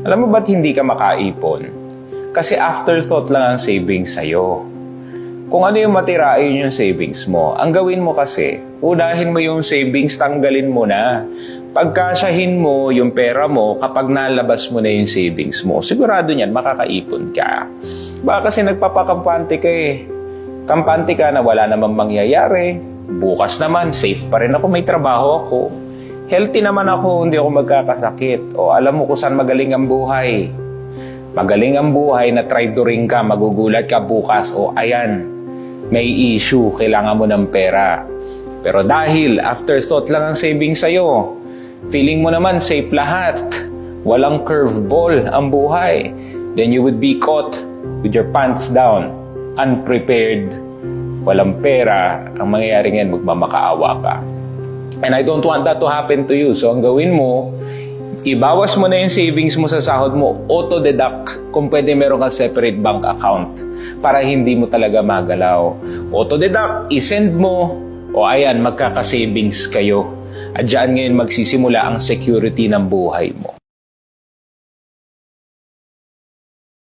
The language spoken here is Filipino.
Alam mo ba't hindi ka makaipon? Kasi afterthought lang ang savings sa'yo. Kung ano yung matira, yun yung savings mo. Ang gawin mo kasi, unahin mo yung savings, tanggalin mo na. Pagkasyahin mo yung pera mo kapag nalabas mo na yung savings mo, sigurado niyan, makakaipon ka. Baka kasi nagpapakampante ka eh. Kampante ka na wala namang mangyayari. Bukas naman, safe pa rin ako, may trabaho ako. Healthy naman ako, hindi ako magkakasakit. O alam mo kung saan magaling ang buhay. Magaling ang buhay na traidoring ka, magugulat ka bukas. O ayan, may issue, kailangan mo ng pera. Pero dahil afterthought lang ang savings sa'yo, feeling mo naman safe lahat, walang curveball ang buhay, then you would be caught with your pants down, unprepared, walang pera, ang mangyayari ngayon, magmamakaawa ka. And I don't want that to happen to you. So ang gawin mo, ibawas mo na yung savings mo sa sahod mo, auto-deduct kung pwede meron kang separate bank account para hindi mo talaga magalaw. Auto-deduct, isend mo, o ayan, magkaka-savings kayo. At dyan ngayon magsisimula ang security ng buhay mo.